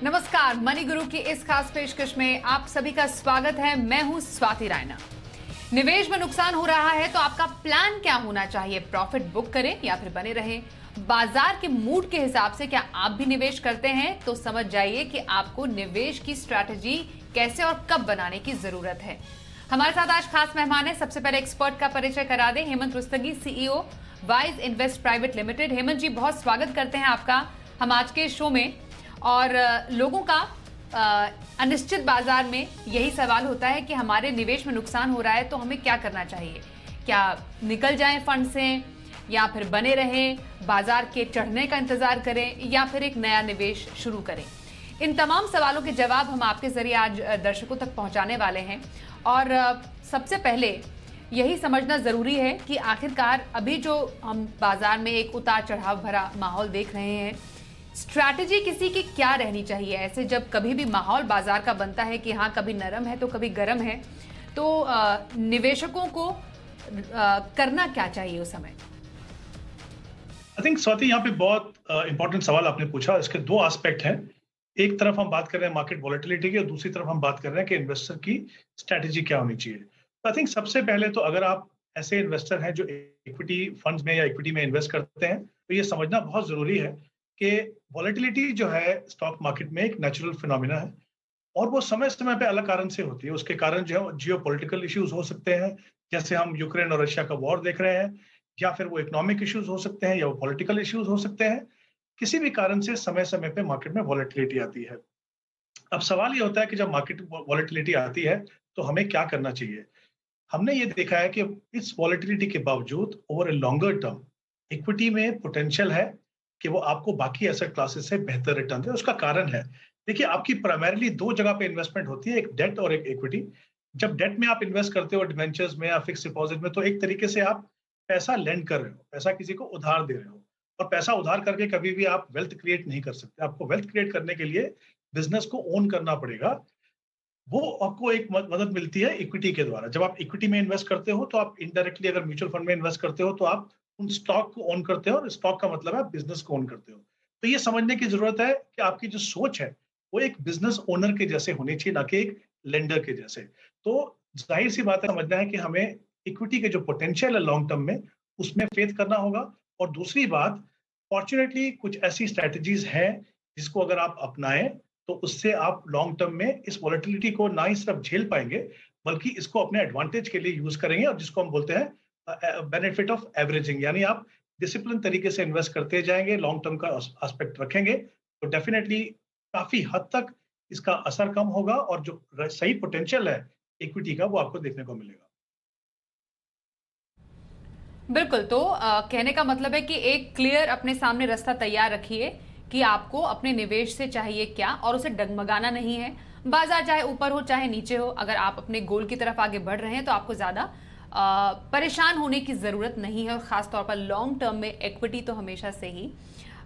नमस्कार, मनी गुरु की इस खास पेशकश में आप सभी का स्वागत है। मैं हूं स्वाति रायना। निवेश में नुकसान हो रहा है तो आपका प्लान क्या होना चाहिए? प्रॉफिट बुक करें या फिर बने रहें? बाजार के मूड के हिसाब से क्या आप भी निवेश करते हैं? तो समझ जाइए कि आपको निवेश की स्ट्रैटेजी कैसे और कब बनाने की जरूरत है। हमारे साथ आज खास मेहमान है। सबसे पहले एक्सपर्ट का परिचय करा दें। Hemant Rustagi, CEO Wise Invest private limited. Hemant ji, बहुत स्वागत करते हैं आपका हम आज के शो में। और लोगों का अनिश्चित बाजार में यही सवाल होता है कि हमारे निवेश में नुकसान हो रहा है तो हमें क्या करना चाहिए? क्या निकल जाएं फंड से, या फिर बने रहें, बाजार के चढ़ने का इंतजार करें, या फिर एक नया निवेश शुरू करें? इन तमाम सवालों के जवाब हम आपके जरिए आज दर्शकों तक पहुंचाने वाले हैं। और सबसे पहले यही समझना जरूरी है कि आखिरकार अभी जो हम बाजार में एक उतार चढ़ाव भरा माहौल देख रहे हैं, स्ट्रैटेजी किसी की क्या रहनी चाहिए ऐसे जब कभी भी माहौल बाजार का बनता है कि हाँ, कभी नरम है तो कभी गर्म है, तो निवेशकों को करना क्या चाहिए उस समय? आई थिंक स्वाति, यहाँ पे बहुत इंपॉर्टेंट सवाल आपने पूछा। इसके दो एस्पेक्ट हैं। एक तरफ हम बात कर रहे हैं मार्केट वॉलेटिलिटी की, और दूसरी तरफ हम बात कर रहे हैं कि इन्वेस्टर की स्ट्रैटेजी क्या होनी चाहिए। तो आई थिंक सबसे पहले तो अगर आप ऐसे इन्वेस्टर हैं जो इक्विटी फंड्स में या इक्विटी में इन्वेस्ट करते हैं, तो ये समझना बहुत जरूरी है कि वॉलेटिलिटी जो है स्टॉक मार्केट में एक नेचुरल फिनोमिना है, और वो समय समय पे अलग कारण से होती है। उसके कारण जो है जियोपॉलिटिकल इश्यूज हो सकते हैं, जैसे हम यूक्रेन और रशिया का वॉर देख रहे हैं, या फिर वो इकोनॉमिक इश्यूज हो सकते हैं, या वो पॉलिटिकल इश्यूज हो सकते हैं। किसी भी कारण से समय समय पे मार्केट में वॉलेटिलिटी आती है। अब सवाल ये होता है कि जब मार्केट वॉलेटिलिटी आती है तो हमें क्या करना चाहिए। हमने ये देखा है कि इस वॉलेटिलिटी के बावजूद over a longer term equity में पोटेंशियल है कि वो आपको बाकी एसेट क्लासेस से बेहतर रिटर्न दे। उसका कारण है, देखिए, आपकी प्राइमरीली दो जगह पे इन्वेस्टमेंट होती है, एक डेट और एक इक्विटी। जब डेट में आप इन्वेस्ट करते हो डिवेंचर्स में या फिक्स डिपॉजिट में, तो एक तरीके से आप पैसा लेंड कर रहे हो, पैसा किसी को उधार दे रहे हो। और पैसा उधार करके कभी भी आप वेल्थ क्रिएट नहीं कर सकते। आपको वेल्थ क्रिएट करने के लिए बिजनेस को ओन करना पड़ेगा। वो आपको एक मदद मिलती है इक्विटी के द्वारा। जब आप इक्विटी में इन्वेस्ट करते हो तो आप इनडायरेक्टली, अगर म्यूचुअल फंड में इन्वेस्ट करते हो तो आप उन स्टॉक को ओन करते हो, और स्टॉक का मतलब है बिजनेस को ओन करते हो। तो ये समझने की जरूरत है कि आपकी जो सोच है वो एक बिजनेस ओनर के जैसे होनी चाहिए, ना कि एक लेंडर के जैसे। तो जाहिर सी बात है, समझना है कि हमें इक्विटी के जो पोटेंशियल है लॉन्ग टर्म में, उसमें फेथ करना होगा। और दूसरी बात, फॉर्चुनेटली कुछ ऐसी स्ट्रैटेजीज हैं जिसको अगर आप अपनाएं तो उससे आप लॉन्ग टर्म में इस वॉलेटिलिटी को ना ही सिर्फ झेल पाएंगे, बल्कि इसको अपने एडवांटेज के लिए यूज करेंगे, और जिसको हम बोलते हैं बेनिफिट ऑफ एवरेजिंग। यानी आप डिसिप्लिन तरीके से इन्वेस्ट करते जाएंगे, लॉन्ग टर्म का एस्पेक्ट रखेंगे, तो डेफिनेटली काफी हद तक इसका असर कम होगा, और जो सही पोटेंशियल है इक्विटी का वो आपको देखने को मिलेगा। बिल्कुल। तो कहने का मतलब है कि एक क्लियर अपने सामने रास्ता तैयार रखिए कि आपको अपने निवेश से चाहिए क्या, और उसे डगमगाना नहीं है। बाजार चाहे ऊपर हो चाहे नीचे हो, अगर आप अपने गोल की तरफ आगे बढ़ रहे हैं तो आपको ज्यादा परेशान होने की जरूरत नहीं है। और खासतौर पर लॉन्ग टर्म में इक्विटी तो हमेशा से ही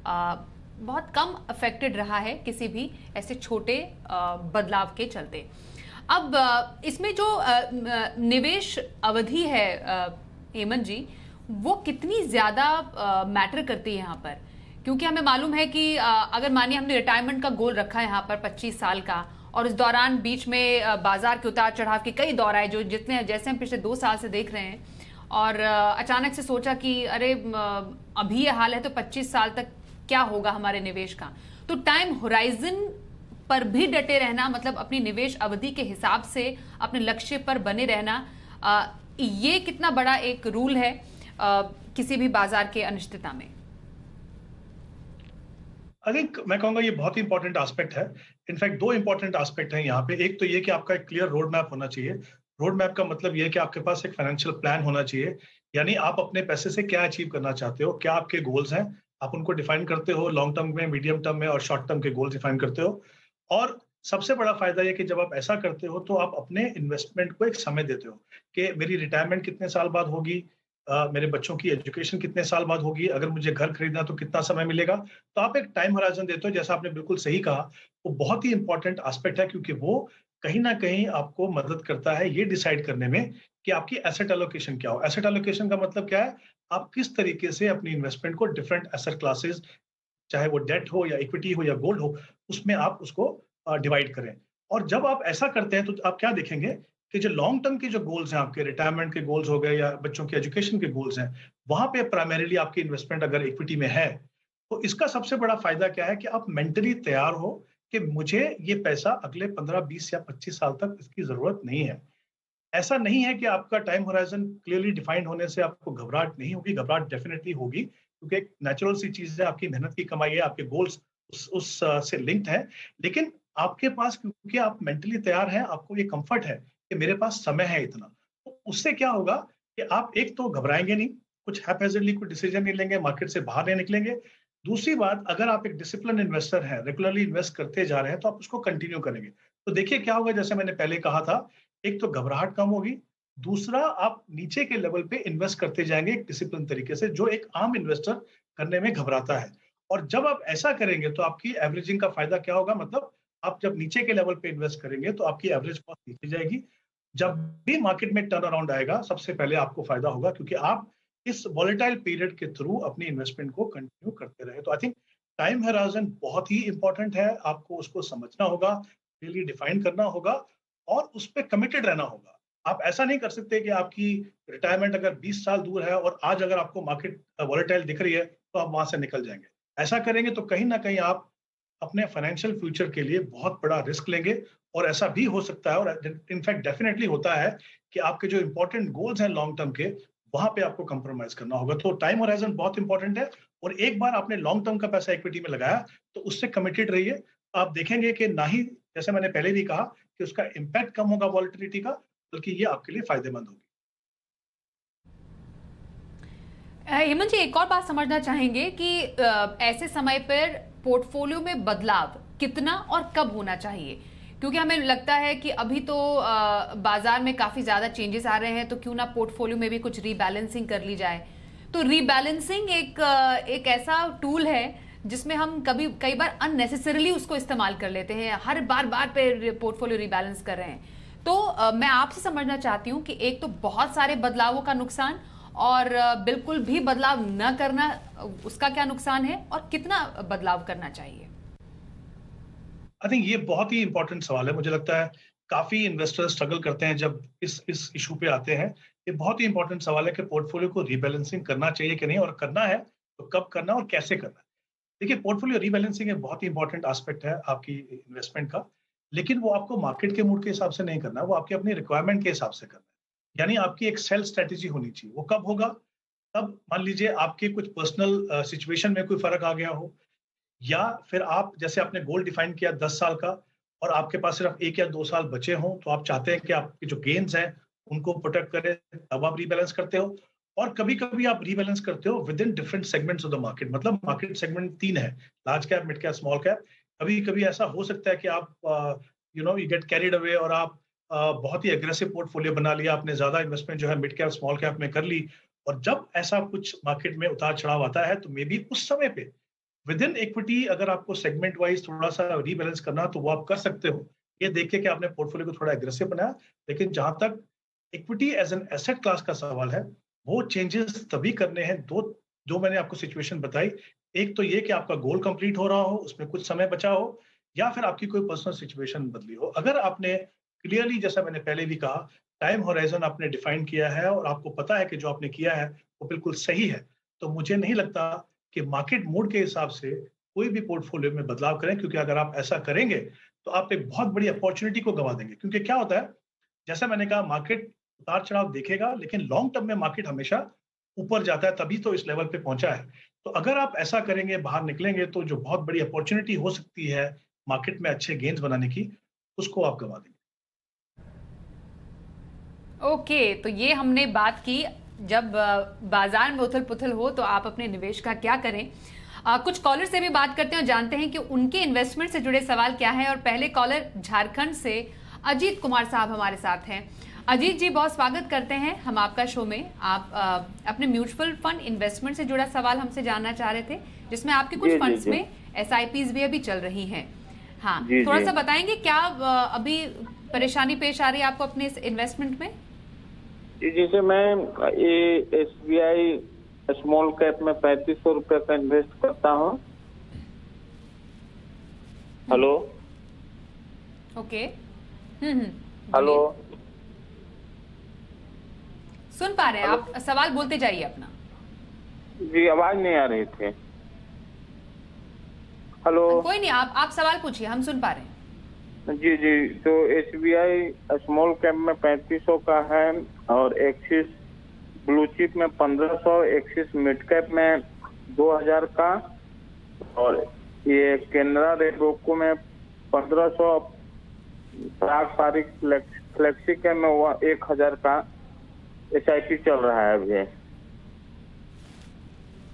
बहुत कम अफेक्टेड रहा है किसी भी ऐसे छोटे बदलाव के चलते। अब इसमें जो निवेश अवधि है हेमंत जी, वो कितनी ज्यादा मैटर करती है यहाँ पर? क्योंकि हमें मालूम है कि अगर मानिए हमने रिटायरमेंट का गोल रखा है यहाँ पर 25 साल का, और इस दौरान बीच में बाजार के उतार चढ़ाव के कई दौर आए, जो जितने जैसे हम पिछले 2 साल से देख रहे हैं, और अचानक से सोचा कि अरे अभी ये हाल है तो 25 साल तक क्या होगा हमारे निवेश का। तो टाइम होराइजन पर भी डटे रहना, मतलब अपनी निवेश अवधि के हिसाब से अपने लक्ष्य पर बने रहना, ये कितना बड़ा एक रूल है किसी भी बाजार के अनिश्चितता में? आई थिंक मैं कहूंगा ये बहुत ही इंपॉर्टेंट एस्पेक्ट है। इनफैक्ट दो इंपॉर्टेंट एस्पेक्ट हैं यहाँ पे। एक तो ये कि आपका एक क्लियर रोड मैप होना चाहिए। रोड मैप का मतलब ये है कि आपके पास एक फाइनेंशियल प्लान होना चाहिए, यानी आप अपने पैसे से क्या अचीव करना चाहते हो, क्या आपके गोल्स हैं, आप उनको डिफाइन करते हो। लॉन्ग टर्म में, मीडियम टर्म में और शॉर्ट टर्म के गोल्स डिफाइन करते हो। और सबसे बड़ा फायदा ये कि जब आप ऐसा करते हो तो आप अपने इन्वेस्टमेंट को एक समय देते हो कि मेरी रिटायरमेंट कितने साल बाद होगी, मेरे बच्चों की एजुकेशन कितने साल बाद होगी, अगर मुझे घर खरीदना तो कितना समय मिलेगा। तो आप एक टाइम होराइजन देते हो, जैसा आपने बिल्कुल सही कहा। वो बहुत ही इंपॉर्टेंट एस्पेक्ट है, क्योंकि वो कहीं ना कहीं आपको मदद करता है ये डिसाइड करने में कि आपकी एसेट एलोकेशन क्या हो। एसेट एलोकेशन का मतलब क्या है, आप किस तरीके से अपनी इन्वेस्टमेंट को डिफरेंट एसेट क्लासेस, चाहे वो डेट हो या इक्विटी हो या गोल्ड हो, उसमें आप उसको डिवाइड करें। और जब आप ऐसा करते हैं तो आप क्या देखेंगे कि जो लॉन्ग टर्म के जो गोल्स हैं, आपके रिटायरमेंट के गोल्स हो गए या बच्चों के एजुकेशन के गोल्स हैं, वहां पे प्राइमरीली आपकी इन्वेस्टमेंट अगर इक्विटी में है, तो इसका सबसे बड़ा फायदा क्या है कि आप मेंटली तैयार हो कि मुझे ये पैसा अगले 15, 20 या 25 साल तक इसकी जरूरत नहीं है। ऐसा नहीं है कि आपका टाइम होराइजन क्लियरली डिफाइंड होने से आपको घबराहट नहीं होगी, घबराहट डेफिनेटली होगी, क्योंकि एक नेचुरल सी चीज है, आपकी मेहनत की कमाई है, आपके गोल्स से लिंक्ड है। लेकिन आपके पास, क्योंकि आप मेंटली तैयार हैं, आपको ये कंफर्ट है कि मेरे पास समय है इतना, तो उससे क्या होगा कि आप एक तो घबराएंगे नहीं, कुछ हैपहैज़र्डली कोई डिसीजन नहीं लेंगे, मार्केट से बाहर नहीं निकलेंगे। दूसरी बात, अगर आप एक डिसिप्लिन इन्वेस्टर हैं, रेगुलरली इन्वेस्ट करते जा रहे हैं, तो आप उसको कंटिन्यू करेंगे। तो देखिए क्या होगा, जैसे मैंने पहले कहा था, एक तो घबराहट कम होगी, दूसरा आप नीचे के लेवल पे इन्वेस्ट करते जाएंगे एक डिसिप्लिन तरीके से, जो एक आम इन्वेस्टर करने में घबराता है। और जब आप ऐसा करेंगे तो आपकी एवरेजिंग का फायदा क्या होगा, मतलब आप जब नीचे के लेवल पे इन्वेस्ट करेंगे तो आपकी एवरेज कॉस्ट नीचे जाएगी। जब भी मार्केट में टर्न अराउंड आएगा, सबसे पहले आपको फायदा होगा, क्योंकि आप इस वॉलेटाइल पीरियड के थ्रू अपनी इन्वेस्टमेंट को कंटिन्यू करते रहे। तो आई थिंक टाइम हैराजन बहुत ही इंपॉर्टेंट है, आपको उसको समझना होगा, क्लियरली डिफाइन करना होगा और उस पर कमिटेड रहना होगा। आप ऐसा नहीं कर सकते कि आपकी रिटायरमेंट अगर 20 साल दूर है और आज अगर आपको मार्केट वॉलेटाइल दिख रही है तो आप वहां से निकल जाएंगे। ऐसा करेंगे तो कहीं ना कहीं आप अपने फाइनेंशियल फ्यूचर के लिए बहुत बड़ा रिस्क लेंगे। और ऐसा भी हो सकता है, और इनफैक्ट डेफिनेटली होता है, कि आपके जो इंपॉर्टेंट गोल्स हैं लॉन्ग टर्म के, वहां पे आपको कंप्रोमाइज करना होगा। तो टाइम होराइजन बहुत इंपॉर्टेंट है। और एक बार आपने लॉन्ग टर्म का पैसा इक्विटी में लगाया तो उससे कमिटेड रहिए। आप देखेंगे कि ना ही, जैसे मैंने पहले भी कहा, कि उसका इम्पैक्ट कम होगा वॉलेटिलिटी का, बल्कि ये आपके लिए फायदेमंद होगी। हेमंत जी, एक और बात समझना चाहेंगे कि ऐसे समय पर पोर्टफोलियो में बदलाव कितना और कब होना चाहिए, क्योंकि हमें लगता है कि अभी तो बाजार में काफी ज्यादा चेंजेस आ रहे हैं, तो क्यों ना पोर्टफोलियो में भी कुछ रीबैलेंसिंग कर ली जाए। तो रीबैलेंसिंग एक ऐसा टूल है जिसमें हम कई बार अननेसेसरीली उसको इस्तेमाल कर लेते हैं, हर बार पे पोर्टफोलियो रीबैलेंस कर रहे हैं। तो मैं आपसे समझना चाहती हूँ कि एक तो बहुत सारे बदलावों का नुकसान, और बिल्कुल भी बदलाव न करना, उसका क्या नुकसान है, और कितना बदलाव करना चाहिए। आई थिंक ये बहुत ही इंपॉर्टेंट सवाल है। मुझे लगता है काफी इन्वेस्टर्स स्ट्रगल करते हैं जब इस इशू पे आते हैं। ये बहुत ही इंपॉर्टेंट सवाल है कि पोर्टफोलियो को रीबैलेंसिंग करना चाहिए कि नहीं, और करना है तो कब करना और कैसे करना है। देखिए, पोर्टफोलियो रीबैलेंसिंग एक बहुत ही इंपॉर्टेंट एस्पेक्ट है आपकी इन्वेस्टमेंट का, लेकिन वो आपको मार्केट के मूड के हिसाब से नहीं करना है, वो आपकी अपनी रिक्वायरमेंट के हिसाब से करना है। यानी आपकी एक सेल स्ट्रेटेजी होनी चाहिए। वो कब होगा? तब मान लीजिए आपके कुछ पर्सनल सिचुएशन में कोई फर्क आ गया हो, या फिर आप, जैसे आपने गोल डिफाइन किया 10 साल का और आपके पास सिर्फ 1 या 2 साल बचे हों, तो आप चाहते हैं कि आपके जो गेन्स हैं उनको प्रोटेक्ट करें, तब आप रीबैलेंस करते हो। और कभी-कभी आप रीबैलेंस करते हो with in different segments of the market. मतलब मार्केट सेगमेंट 3 है, large cap, mid cap, small cap. कभी-कभी ऐसा हो सकता है कि आप यू गेट कैरिड अवे और आप बहुत ही एग्रेसिव पोर्टफोलियो बना लिया, आपने ज्यादा इन्वेस्टमेंट जो है मिड कैप, स्मॉल कैप में कर ली। और जब ऐसा कुछ मार्केट में उतार चढ़ाव आता है, तो मे बी उस समय पे विद इन इक्विटी अगर आपको सेगमेंट वाइज थोड़ा सा रीबैलेंस करना तो वो आप कर सकते हो, ये देख के कि आपने पोर्टफोलियो को थोड़ा एग्रेसिव बनाया। लेकिन जहां तक equity as an asset class का सवाल है, वो चेंजेस तभी करने हैं, दो जो मैंने आपको सिचुएशन बताई। एक तो ये कि आपका गोल कंप्लीट हो रहा हो, उसमें कुछ समय बचा हो, या फिर आपकी कोई पर्सनल सिचुएशन बदली हो। अगर आपने क्लियरली, जैसा मैंने पहले भी कहा, टाइम होराइजन आपने डिफाइन किया है और आपको पता है कि जो आपने किया है वो बिल्कुल सही है, तो मुझे नहीं लगता कि मार्केट मूड के हिसाब से कोई भी पोर्टफोलियो में बदलाव करें। क्योंकि अगर आप ऐसा करेंगे तो आप एक बहुत बड़ी अपॉर्चुनिटी को गंवा देंगे। क्योंकि क्या होता है, जैसा मैंने कहा, मार्केट उतार चढ़ाव देखेगा, लेकिन लॉन्ग टर्म में मार्केट हमेशा ऊपर जाता है, तभी तो इस लेवल पे पहुंचा है। तो अगर आप ऐसा करेंगे, बाहर निकलेंगे, तो जो बहुत बड़ी अपॉर्चुनिटी हो सकती है मार्केट में अच्छे गेन्स बनाने की, उसको आप गंवा देंगे। ओके, तो ये हमने बात की, जब बाजार में उथल पुथल हो तो आप अपने निवेश का क्या करें। कुछ कॉलर से भी बात करते हैं और जानते हैं कि उनके इन्वेस्टमेंट से जुड़े सवाल क्या है। और पहले कॉलर झारखंड से अजीत कुमार साहब हमारे साथ हैं। अजीत जी, बहुत स्वागत करते हैं हम आपका शो में। आप अपने म्यूचुअल फंड इन्वेस्टमेंट से जुड़ा सवाल हमसे जानना चाह रहे थे, जिसमें आपके कुछ फंड्स में SIPs भी अभी चल रही हैं। हाँ, थोड़ा सा बताएंगे क्या अभी परेशानी पेश आ रही है आपको अपने इस इन्वेस्टमेंट में? जैसे मैं ये SBI स्मॉल कैप में 3500 रुपये का इन्वेस्ट करता हूँ। हेलो। ओके। हेलो। सुन पा रहे हैं आप, सवाल बोलते जाइए अपना। जी आवाज नहीं आ रही थी। हेलो। कोई नहीं, आप सवाल पूछिए, हम सुन पा रहे हैं। जी तो SBI स्मॉल कैप में 3500 का है और एक्सिस ब्लू चिप में 1500, एक्सिस मिड कैप में 2000 का और ये केनरा रेडोको में 1500, प्राग तारीख फ्लेक्सी कैप में 1000 का SIP चल रहा है अभी।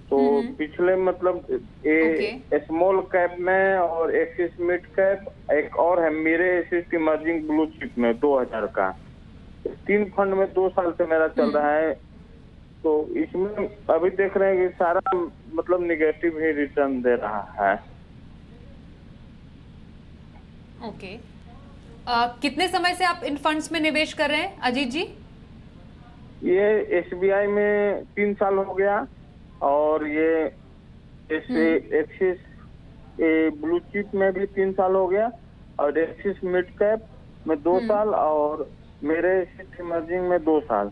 तो पिछले मतलब ये स्मॉल कैप में और एक्सिस मिड कैप एक और है मेरे एसिस इमर्जिंग ब्लू चिप में 2000 का। 3 फंड में 2 साल से मेरा चल रहा है। तो इसमें अभी देख रहे हैं कि सारा मतलब निगेटिव ही रिटर्न दे रहा है। ओके। कितने समय से आप इन फंड्स में निवेश कर रहे हैं अजीत जी? ये SBI में 3 साल हो गया और ये एक्सिस ब्लू चिप में भी 3 साल हो गया और एक्सिस मिड कैप में 2 साल और मेरे इमर्जिंग में 2 साल।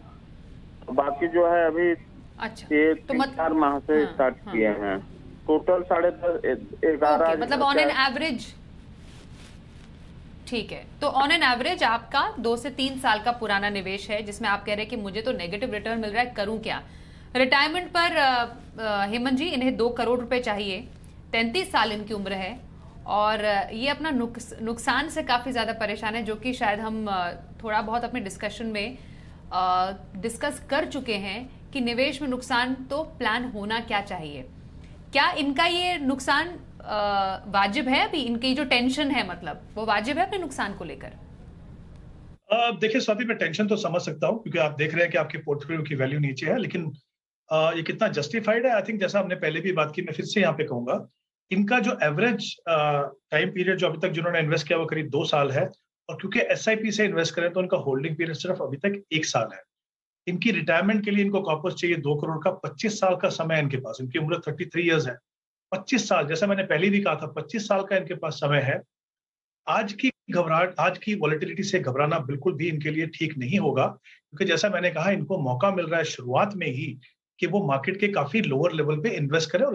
बाकी जो है अभी ये तो 4 माह से स्टार्ट किए हैं। टोटल 11.5 मतलब ऑन एन एवरेज। ठीक है, तो ऑन एन एवरेज आपका 2 से 3 साल का पुराना निवेश है जिसमें आप कह रहे हैं कि मुझे तो नेगेटिव रिटर्न मिल रहा है, करूं क्या? रिटायरमेंट पर हेमंत जी इन्हें 2 करोड़ रुपए चाहिए, 33 साल इनकी उम्र है और ये अपना नुकसान से काफी ज्यादा परेशान है, जो कि शायद हम थोड़ा बहुत अपने डिस्कशन में डिस्कस कर चुके हैं कि निवेश में नुकसान तो प्लान होना क्या चाहिए। क्या इनका ये नुकसान वाजिब है? अभी इनकी जो टेंशन है मतलब वो वाजिब है अपने नुकसान को लेकर? देखिए स्वाति, मैं टेंशन तो समझ सकता हूँ क्योंकि आप देख रहे हैं कि आपके पोर्टफोलियो की वैल्यू नीचे है, लेकिन ये कितना जस्टिफाइड है? आई थिंक जैसा हमने पहले भी बात की, मैं फिर से यहाँ पे कहूंगा, इनका जो एवरेज टाइम पीरियड जो अभी तक जिन्होंने इन्वेस्ट किया वो करीब 2 साल है और क्योंकि SIP से इन्वेस्ट करें तो इनका होल्डिंग पीरियड सिर्फ अभी तक 1 साल है। इनकी रिटायरमेंट के लिए इनको कॉर्पस चाहिए 2 करोड़ का, 25 साल का समय है इनके पास। इनकी उम्र 33 ईयर्स है। 25 साल, जैसा मैंने पहले भी कहा था, 25 साल का इनके पास समय है। आज की घबराहट, आज की वॉलेटिलिटी से घबराना बिल्कुल भी इनके लिए ठीक नहीं होगा, क्योंकि जैसा मैंने कहा इनको मौका मिल रहा है शुरुआत में ही कि वो मार्केट के काफी लोअर लेवल पे इन्वेस्ट करें और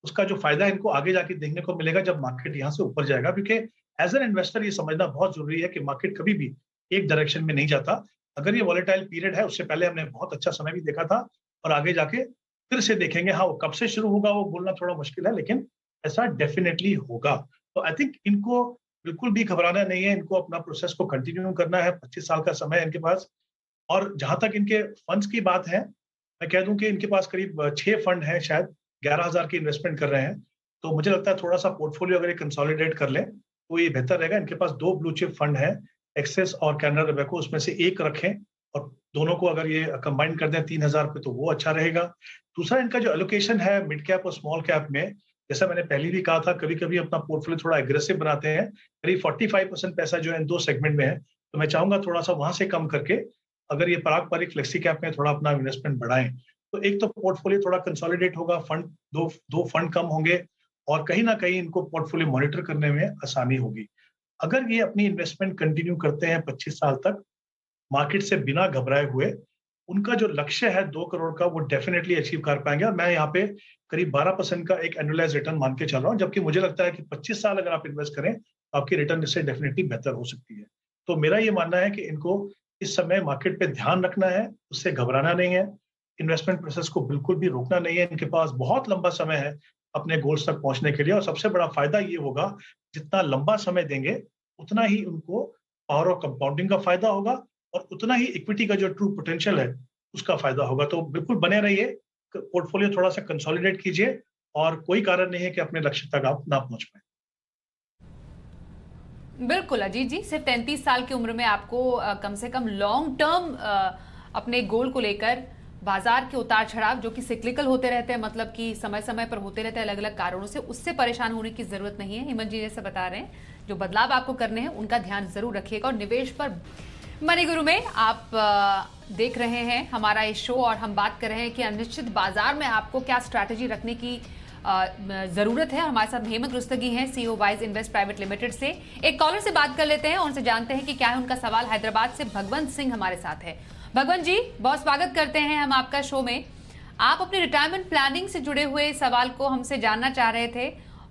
उसका जो फायदा इनको आगे जाके देखने को मिलेगा जब मार्केट यहाँ से ऊपर जाएगा। क्योंकि एज एन इन्वेस्टर ये समझना बहुत जरूरी है कि मार्केट कभी भी एक डायरेक्शन में नहीं जाता। अगर ये वॉलेटाइल पीरियड है, उससे पहले हमने बहुत अच्छा समय भी देखा था और आगे जाके फिर से देखेंगे। हाँ, वो कब से शुरू होगा वो बोलना थोड़ा मुश्किल है, लेकिन ऐसा डेफिनेटली होगा। तो आई थिंक इनको बिल्कुल भी घबराना नहीं है, इनको अपना प्रोसेस को कंटिन्यू करना है। 25 साल का समय है इनके पास। और जहां तक इनके फंड्स की बात है, मैं कह दूं कि इनके पास करीब 6 फंड हैं, शायद 11,000 की इन्वेस्टमेंट कर रहे हैं। तो मुझे लगता है थोड़ा सा पोर्टफोलियो अगर कंसोलिडेट कर लें तो ये बेहतर रहेगा। इनके पास 2 ब्लू चिप फंड हैं, एक्सिस और कैनरा रोबेको, उसमें से एक रखें और दोनों को अगर ये कंबाइन कर दें 3,000 पे तो वो अच्छा रहेगा। दूसरा, इनका जो एलोकेशन है मिड कैप और स्मॉल कैप में, जैसा मैंने पहले भी कहा था, कभी कभी अपना पोर्टफोलियो थोड़ा एग्रेसिव बनाते हैं। करीब 45% पैसा जो है इन 2 सेगमेंट में है, तो मैं चाहूंगा थोड़ा सा वहां से कम करके अगर ये पारंपरिक फ्लेक्सी कैप में थोड़ा अपना इन्वेस्टमेंट बढ़ाएं तो एक तो पोर्टफोलियो थोड़ा कंसोलिडेट होगा, फंड दो फंड कम होंगे और कहीं ना कहीं इनको पोर्टफोलियो मॉनिटर करने में आसानी होगी। अगर ये अपनी इन्वेस्टमेंट कंटिन्यू करते हैं 25 साल तक मार्केट से बिना घबराए हुए, उनका जो लक्ष्य है 2 करोड़ का वो डेफिनेटली अचीव कर पाएंगे। और मैं यहाँ पे करीब 12% का एक एनुअलाइज रिटर्न मान के चल रहा हूँ, जबकि मुझे लगता है कि 25 साल अगर आप इन्वेस्ट करें तो आपकी रिटर्न इससे डेफिनेटली बेहतर हो सकती है। तो मेरा ये मानना है कि इनको इस समय मार्केट पे ध्यान रखना है, उससे घबराना नहीं है, इन्वेस्टमेंट प्रोसेस को बिल्कुल भी रोकना नहीं है। इनके पास बहुत लंबा समय है अपने गोल्स तक पहुंचने के लिए और सबसे बड़ा फायदा ये होगा, जितना लंबा समय देंगे उतना ही उनको पावर ऑफ कंपाउंडिंग का फायदा होगा और उतना ही इक्विटी का जो ट्रू पोटेंशियल है उसका फायदा होगा। तो बिल्कुल बने रहिए, पोर्टफोलियो थोड़ा सा कंसोलिडेट कीजिए और कोई कारण नहीं है कि अपने लक्ष्य तक आप ना पहुंच पाए। बिल्कुल अजीत जी, सिर्फ 33 साल की उम्र में आपको कम से कम लॉन्ग टर्म अपने गोल को लेकर बाजार के उतार चढ़ाव जो कि सिक्लिकल होते रहते हैं, मतलब कि समय समय पर होते रहते हैं अलग अलग कारणों से, उससे परेशान होने की जरूरत नहीं है। हेमंत जी जैसे बता रहे हैं, जो बदलाव आपको करने हैं उनका ध्यान जरूर रखिएगा और निवेश पर मनी गुरु में आप देख रहे हैं हमारा ये शो और हम बात कर रहे हैं कि अनिश्चित बाजार में आपको क्या स्ट्रैटेजी रखने की जरूरत है। हमारे साथ हेमंत रुस्तगी हैं, CEO Wise Invest private limited से। एक कॉलर से बात कर लेते हैं और उनसे जानते हैं कि क्या है उनका सवाल। हैदराबाद से भगवंत सिंह हमारे साथ है। भगवंत जी, बहुत स्वागत करते हैं हम आपका शो में। आप अपने रिटायरमेंट प्लानिंग से जुड़े हुए सवाल को हमसे जानना चाह रहे थे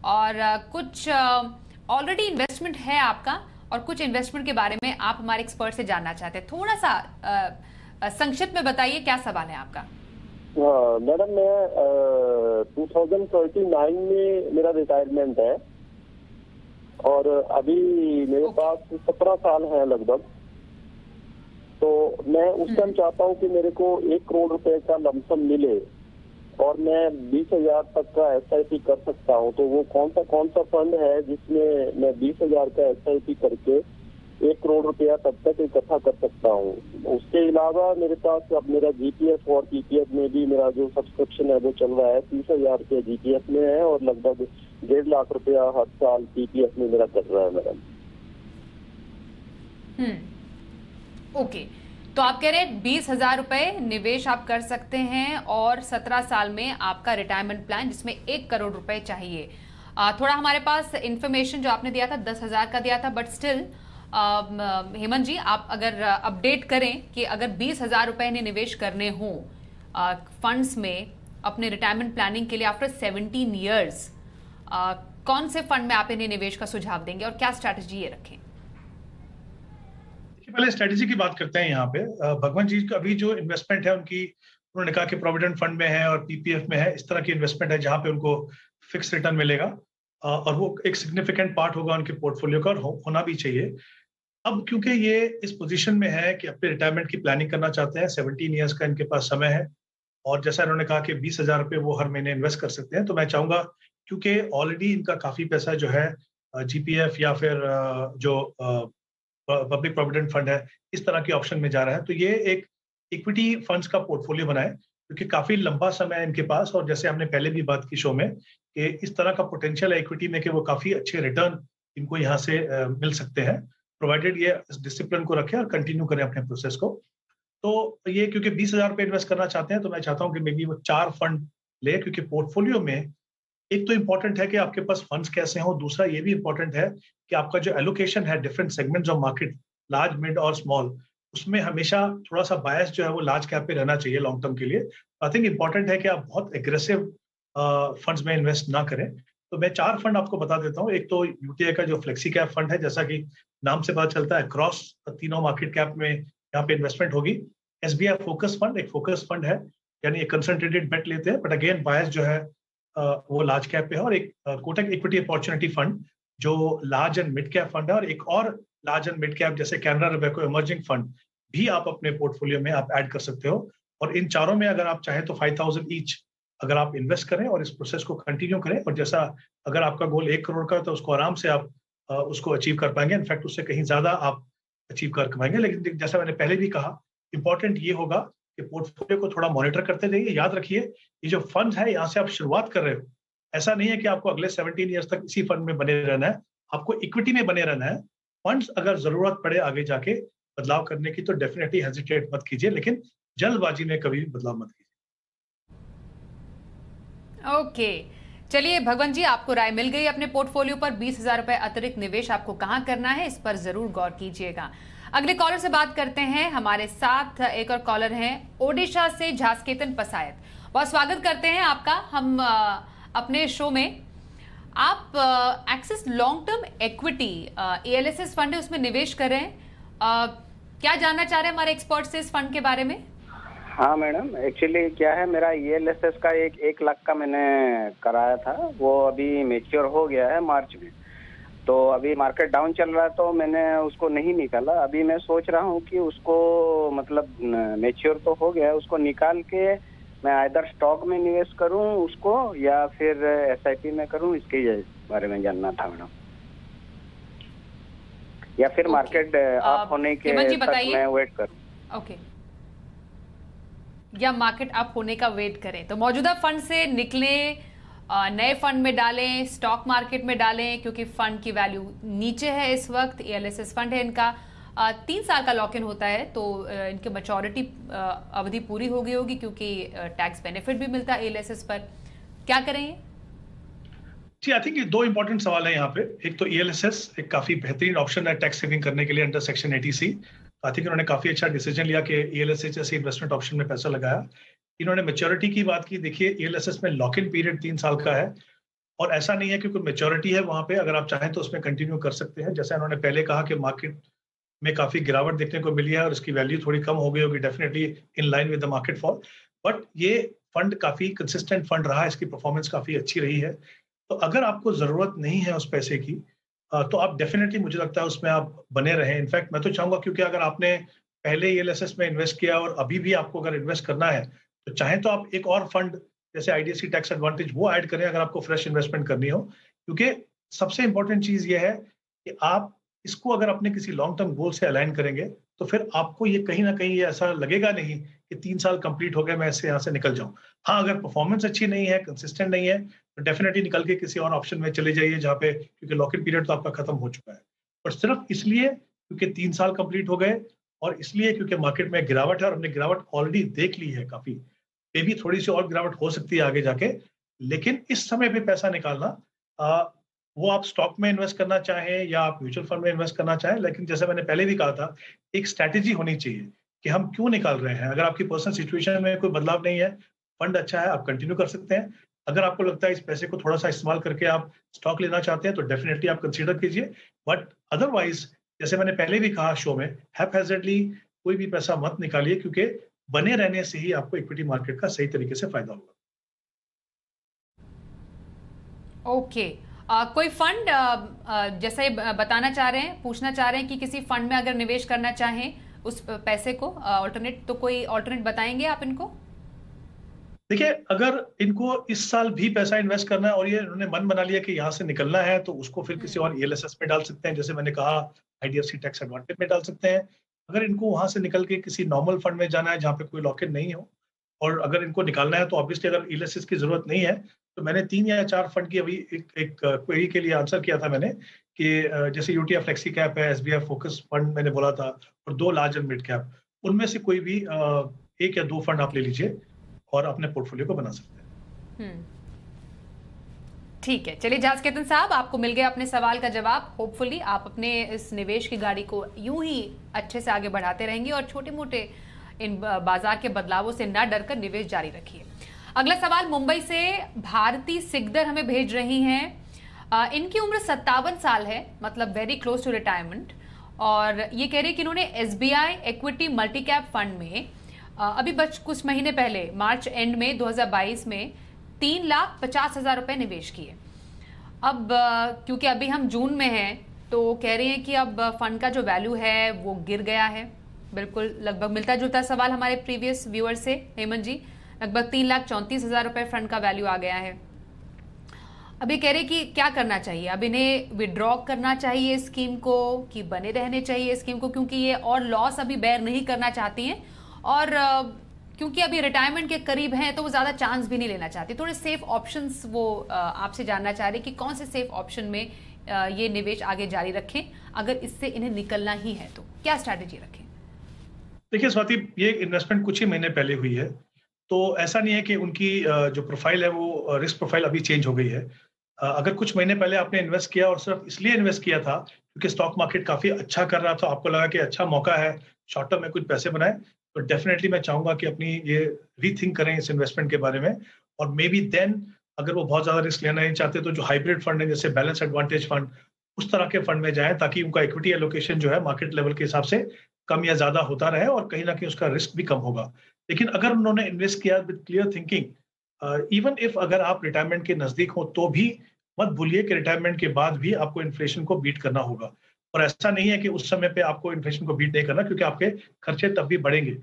और कुछ ऑलरेडी इन्वेस्टमेंट है आपका और कुछ इन्वेस्टमेंट के बारे में आप हमारे एक्सपर्ट से जानना चाहते हैं। थोड़ा सा संक्षिप्त में बताइए क्या सवाल है आपका। मैडम, मैं 2039 में मेरा रिटायरमेंट है और अभी मेरे पास 17 साल है लगभग। तो मैं उस टाइम चाहता हूँ कि मेरे को 1 करोड़ रुपए का लमसम मिले और मैं 20,000 तक का SIP कर सकता हूँ। तो वो कौन सा फंड है जिसमें मैं 20,000 का SIP करके 1 करोड़ रुपया तब तक इकट्ठा कर सकता हूँ। उसके अलावा मेरे पास अब मेरा GPF और PPF में भी मेरा जो सब्सक्रिप्शन है वो चल रहा है। 30,000 के GPF में है और लगभग 1.5 लाख रुपया हर साल PPF में मेरा कट रहा है मैडम। ओके, तो आप कह रहे हैं 20,000 रुपए निवेश आप कर सकते हैं और 17 साल में आपका रिटायरमेंट प्लान जिसमें 1 करोड़ रुपए चाहिए। थोड़ा हमारे पास इंफॉर्मेशन जो आपने दिया था 10,000 का दिया था, बट स्टिल हेमंत जी आप अगर अपडेट करें कि अगर 20,000 रुपए ने निवेश करने हों फंड्स में अपने रिटायरमेंट प्लानिंग के लिए आफ्टर 17 ईयर्स, कौन से फंड में आप इन्हें निवेश का सुझाव देंगे और क्या स्ट्रैटेजी ये रखें? पहले स्ट्रेटेजी की बात करते हैं। यहाँ पे भगवंत जी का अभी जो इन्वेस्टमेंट है उनकी, उन्होंने कहा कि प्रोविडेंट फंड में है और PPF में है। इस तरह की इन्वेस्टमेंट है जहाँ पे उनको फिक्स रिटर्न मिलेगा और वो एक सिग्निफिकेंट पार्ट होगा उनके पोर्टफोलियो का और होना भी चाहिए। अब क्योंकि ये इस पोजीशन में है कि अपने रिटायरमेंट की प्लानिंग करना चाहते हैं, 17 ईयर्स का इनके पास समय है और जैसा इन्होंने कहा कि 20,000 रुपये वो हर महीने इन्वेस्ट कर सकते हैं, तो मैं चाहूंगा क्योंकि ऑलरेडी इनका काफी पैसा जो है GPF या फिर जो पब्लिक प्रोविडेंट फंड है इस तरह के ऑप्शन में जा रहा है, तो ये एक इक्विटी फंड्स का पोर्टफोलियो बनाए क्योंकि काफी लंबा समय है इनके पास। और जैसे हमने पहले भी बात की शो में कि इस तरह का पोटेंशियल है इक्विटी में कि वो काफी अच्छे रिटर्न इनको यहाँ से मिल सकते हैं, प्रोवाइडेड ये डिसिप्लिन को रखें और कंटिन्यू करें अपने प्रोसेस को। तो ये क्योंकि 20,000 रुपये इन्वेस्ट करना चाहते हैं तो मैं चाहता हूँ कि मे बी वो 4 फंड ले, क्योंकि पोर्टफोलियो में एक तो इम्पोर्टेंट है कि आपके पास फंड्स कैसे हों, दूसरा ये भी इम्पोर्टेंट है कि आपका जो एलोकेशन है different segments of market, large, mid और स्मॉल, उसमें हमेशा थोड़ा सा बायस जो है वो लार्ज कैप पे रहना चाहिए लॉन्ग टर्म के लिए। आई थिंक इम्पोर्टेंट है कि आप बहुत एग्रेसिव फंड्स में इन्वेस्ट ना करें। तो मैं 4 फंड आपको बता देता हूँ। एक तो UTI का जो फ्लेक्सी कैप फंड है, जैसा कि नाम से पता चलता है क्रॉस तीनों मार्केट कैप में यहाँ पे इन्वेस्टमेंट होगी। SBI फोकस फंड एक फोकस फंड है, यानी एक कंसंट्रेटेड बेट लेते हैं बट अगेन बायस जो है वो लार्ज कैप पे है। और एक कोटक इक्विटी अपॉर्चुनिटी फंड जो large and mid cap fund है, और एक और लार्ज एंड मिड कैप जैसे कैनरा रोबेको इमर्जिंग फंड भी आप अपने पोर्टफोलियो में आप ऐड कर सकते हो। और इन चारों में अगर आप चाहें तो 5,000 ईच अगर आप इन्वेस्ट करें और इस प्रोसेस को कंटिन्यू करें, और जैसा अगर आपका गोल 1 करोड़ का है तो उसको आराम से आप उसको अचीव कर पाएंगे। इनफैक्ट उससे कहीं ज्यादा आप अचीव कर पाएंगे। लेकिन जैसा मैंने पहले भी कहा, इंपॉर्टेंट ये होगा कि पोर्टफोलियो को थोड़ा मॉनिटर करते रहिए। याद रखिए ये जो फंड है यहाँ से आप शुरुआत कर रहे हो, ऐसा नहीं है कि आपको अगले 17 ईयर्स तक इसी फंड में बने रहना है, आपको इक्विटी में बने रहना है। फंड्स अगर जरूरत पड़े आगे जाके बदलाव करने की तो डेफिनेटली हेजिटेट मत कीजिए, लेकिन जल्दबाजी में कभी बदलाव मत कीजिए। ओके, चलिए भगवंत जी, आपको राय मिल गई अपने पोर्टफोलियो पर। 20,000 रुपए अतिरिक्त निवेश आपको कहां करना है इस पर जरूर गौर कीजिएगा। अगले कॉलर से बात करते हैं। हमारे साथ एक और कॉलर हैं ओडिशा से झास्केतन पसायत। बहुत स्वागत करते हैं आपका हम अपने शो में। आप axis long term equity ALSS fund है उसमें निवेश कर रहे हैं, क्या जानना चाह रहे हैं हमारे एक्सपर्ट से इस फंड के बारे में? हाँ मैडम, एक्चुअली क्या है, मेरा ALSS का 1 लाख का मैंने कराया था, वो अभी मेच्योर हो गया है मार्च में। तो अभी मार्केट डाउन चल रहा है तो मैंने उसको नहीं निकाला। अभी मैं सोच रहा हूँ कि उसको मतलब मेच्योर तो हो गया है, उसको निकाल के मैं आइदर स्टॉक में निवेश करूँ उसको या फिर SIP में करूँ, इसके बारे में जानना था मैडम। या फिर मार्केट अप होने के तक मैं वेट करूँ। ओके, या मार्केट अप होने का वेट करें। तो मौजूदा फंड से निकले, नए फंड में डालें, स्टॉक मार्केट में डालें, क्योंकि फंड की वैल्यू नीचे है इस वक्त। ALSS फंड है इनका, 3 साल का लॉक इन होता है, तो इनके मैच्योरिटी अवधि पूरी हो गई होगी, क्योंकि टैक्स बेनिफिट भी मिलता है ईएलएसएस पर। क्या करें ये? जी, आई थिंक ये दो इंपॉर्टेंट सवाल है यहाँ पे। एक तो ईएलएसएस एक काफी बेहतरीन ऑप्शन है टैक्स सेविंग करने के लिए under section 80C। I think इन्होंने काफी अच्छा डिसीजन लिया कि ईएलएसएस जैसे इन्वेस्टमेंट ऑप्शन में पैसा लगाया। इन्होंने मैच्योरिटी की बात की। देखिए, ईएलएसएस में लॉक इन पीरियड 3 साल का है और ऐसा नहीं है कि कोई मैच्योरिटी है वहां पे, अगर आप चाहें तो उसमें कंटिन्यू कर सकते हैं। जैसा इन्होंने पहले कहा कि मार्केट में काफी गिरावट देखने को मिली है और इसकी वैल्यू थोड़ी कम हो गई होगी, definitely in line with the market fall, but ये फंड काफी कंसिस्टेंट फंड रहा है, इसकी परफॉर्मेंस काफी अच्छी रही है। तो अगर आपको जरूरत नहीं है उस पैसे की, तो आप डेफिनेटली, मुझे लगता है, उसमें आप बने रहें। इनफैक्ट मैं तो चाहूंगा, क्योंकि अगर आपने पहले ईएलएसएस में इन्वेस्ट किया और अभी भी आपको अगर इन्वेस्ट करना है, तो चाहे तो आप एक और फंड जैसे आईडीएससी टैक्स एडवांटेज वो ऐड करें अगर आपको फ्रेश इन्वेस्टमेंट करनी हो। क्योंकि सबसे इंपॉर्टेंट चीज ये है कि आप इसको अगर अपने किसी लॉन्ग टर्म गोल से अलाइन करेंगे, तो फिर आपको ये कहीं ना कहीं ये ऐसा लगेगा नहीं कि 3 साल कंप्लीट हो गए, मैं इससे यहाँ से निकल जाऊं। हाँ, अगर परफॉर्मेंस अच्छी नहीं है, कंसिस्टेंट नहीं है, तो डेफिनेटली निकल के किसी और ऑप्शन में चले जाइए जहाँ पे, क्योंकि लॉक इन पीरियड तो आपका खत्म हो चुका है। और सिर्फ इसलिए क्योंकि 3 साल कंप्लीट हो गए और इसलिए क्योंकि मार्केट में गिरावट है और हमने गिरावट ऑलरेडी देख ली है काफी, मे भी थोड़ी सी और गिरावट हो सकती है आगे जाके, लेकिन इस समय पे पैसा निकालना, वो आप स्टॉक में इन्वेस्ट करना चाहें या आप म्यूचुअल फंड में इन्वेस्ट करना चाहें, लेकिन जैसे मैंने पहले भी कहा था, एक स्ट्रैटेजी होनी चाहिए कि हम क्यों निकाल रहे हैं। अगर आपकी पर्सनल सिचुएशन में कोई बदलाव नहीं है, फंड अच्छा है, आप कंटिन्यू कर सकते हैं। अगर आपको लगता है इस पैसे को थोड़ा सा इस्तेमाल करके आप स्टॉक लेना चाहते हैं, तो डेफिनेटली आप कंसीडर कीजिए। बट अदरवाइज, जैसे मैंने पहले भी कहा शो में, हैपहैज़र्डली कोई भी पैसा मत निकालिए, क्योंकि बने रहने से ही आपको इक्विटी मार्केट का सही तरीके से फायदा होगा। ओके। कोई फंड जैसे बताना चाह रहे हैं, पूछना चाह रहे हैं कि किसी फंड में अगर निवेश करना चाहें उस पैसे को ऑल्टरनेट, तो कोई ऑल्टरनेट बताएंगे आप इनको? देखिए, अगर इनको इस साल भी पैसा इन्वेस्ट करना है और ये इन्होंने मन बना लिया कि यहाँ से निकलना है, तो उसको फिर किसी और ईएलएसएस में डाल सकते हैं, जैसे मैंने कहा आईडीएफसी टैक्स एडवांटेज में डाल सकते हैं। अगर इनको वहां से निकल के किसी नॉर्मल फंड में जाना है जहाँ पे कोई लॉक इन नहीं हो, और अगर इनको निकालना है, तो ऑब्वियसली अगर ईएलएसएस की जरूरत नहीं है, तो मैंने 3 या 4 फंड की अभी एक क्वेरी के लिए आंसर किया था मैंने कि जैसे यूटीएफ फ्लेक्सी कैप है, एसबीआई फोकस फंड मैंने बोला था, और 2 लार्ज एंड मिड कैप, उनमें से कोई भी 1 या 2 फंड आप ले लीजिए और अपने पोर्टफोलियो को बना सकते हैं। ठीक है, चलिए जहाज केतन साहब, आपको मिल गया अपने सवाल का जवाब। होपफुली आप अपने इस निवेश की गाड़ी को यूं ही अच्छे से आगे बढ़ाते रहेंगे और छोटे मोटे इन बाजार के बदलावों से ना डरकर निवेश जारी रखिए। अगला सवाल मुंबई से भारती सिकदर हमें भेज रही हैं। इनकी उम्र 57 साल है, मतलब वेरी क्लोज टू रिटायरमेंट, और ये कह रही कि इन्होंने SBI equity multi cap fund में अभी कुछ महीने पहले मार्च एंड में 2022 में 3,50,000 रुपए निवेश किए। अब क्योंकि अभी हम जून में हैं, तो कह रही हैं कि अब फंड का जो वैल्यू है वो गिर गया है। बिल्कुल लगभग मिलता जुलता सवाल हमारे प्रीवियस व्यूअर से, हेमंत जी। लगभग 3,34,000 रुपए फंड का वैल्यू आ गया है। अब ये कह रहे कि क्या करना चाहिए, अब इन्हें विड्रॉ करना चाहिए स्कीम को कि बने रहने चाहिए स्कीम को, क्योंकि ये और लॉस अभी बेयर नहीं करना चाहती हैं, और क्योंकि अभी रिटायरमेंट के करीब हैं तो वो ज्यादा चांस भी नहीं लेना चाहती। थोड़े सेफ ऑप्शंस वो आपसे जानना चाह रहे कि कौन से सेफ ऑप्शन में ये निवेश आगे जारी रखें, अगर इससे इन्हें निकलना ही है तो क्या स्ट्रैटेजी रखें? देखिए स्वाति, ये इन्वेस्टमेंट कुछ ही महीने पहले हुई है, तो ऐसा नहीं है कि उनकी जो प्रोफाइल है वो रिस्क प्रोफाइल अभी चेंज हो गई है। अगर कुछ महीने पहले आपने इन्वेस्ट किया और सिर्फ इसलिए इन्वेस्ट किया था क्योंकि स्टॉक मार्केट काफी अच्छा कर रहा था, आपको लगा कि अच्छा मौका है शॉर्ट टर्म में कुछ पैसे बनाए, तो डेफिनेटली मैं चाहूंगा कि अपनी ये रीथिंक करें इस इन्वेस्टमेंट के बारे में। और मे बी देन अगर वो बहुत ज्यादा रिस्क लेना नहीं चाहते, तो जो हाइब्रिड फंड है जैसे बैलेंस एडवांटेज फंड, उस तरह के फंड में जाएं, ताकि उनका इक्विटी एलोकेशन जो है मार्केट लेवल के हिसाब से कम या ज्यादा होता रहे और कहीं ना कहीं उसका रिस्क भी कम होगा। लेकिन अगर उन्होंने इन्वेस्ट किया with clear thinking, even if अगर आप रिटायरमेंट के नजदीक हो, तो भी मत भूलिए कि रिटायरमेंट के बाद भी आपको इन्फ्लेशन को बीट करना होगा। और ऐसा नहीं है कि उस समय पे आपको इन्फ्लेशन को बीट नहीं करना, क्योंकि आपके खर्चे तब भी बढ़ेंगे।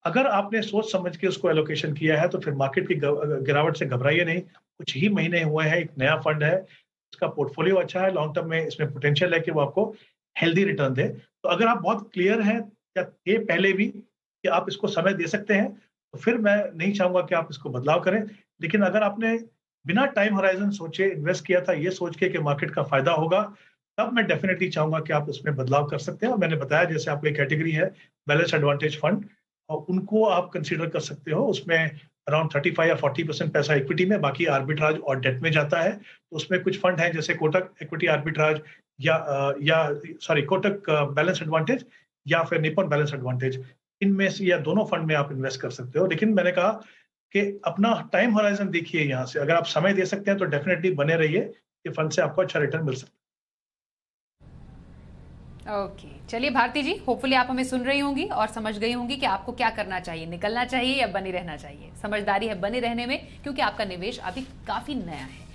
अगर आपने सोच समझ के उसको एलोकेशन किया है, तो फिर मार्केट की गिरावट से घबराइए नहीं। कुछ ही महीने हुए हैं, एक नया फंड है, इसका पोर्टफोलियो अच्छा है, लॉन्ग टर्म में इसमें पोटेंशियल है कि वो आपको हेल्दी रिटर्न दे। तो अगर आप बहुत क्लियर हैं या थे पहले भी कि आप इसको समय दे सकते हैं, तो फिर मैं नहीं चाहूंगा कि आप इसको बदलाव करें। लेकिन अगर आपने बिना टाइम होराइजन सोचे इन्वेस्ट किया था, ये सोच के कि मार्केट का फायदा होगा, तब मैं डेफिनेटली चाहूंगा कि आप उसमें बदलाव कर सकते हैं। और मैंने बताया जैसे आपकी कैटेगरी है बैलेंस एडवांटेज फंड, और उनको आप कंसीडर कर सकते हो। उसमें अराउंड 35 या 40% पैसा इक्विटी में, बाकी आर्बिट्राज और डेट में जाता है। तो उसमें कुछ फंड हैं जैसे Kotak equity arbitrage Kotak balance advantage या फिर निपन बैलेंस एडवांटेज, इनमें से या दोनों फंड में आप इन्वेस्ट कर सकते हो। लेकिन मैंने कहा कि अपना टाइम होराइजन देखिए, यहाँ से अगर आप समय दे सकते हैं तो डेफिनेटली बने रहिए, ये फंड से आपको अच्छा रिटर्न मिल सकता है। ओके, चलिए भारती जी, होपफुली आप हमें सुन रही होंगी और समझ गई होंगी कि आपको क्या करना चाहिए, निकलना चाहिए या बने रहना चाहिए। समझदारी है बने रहने में, क्योंकि आपका निवेश अभी काफी नया है।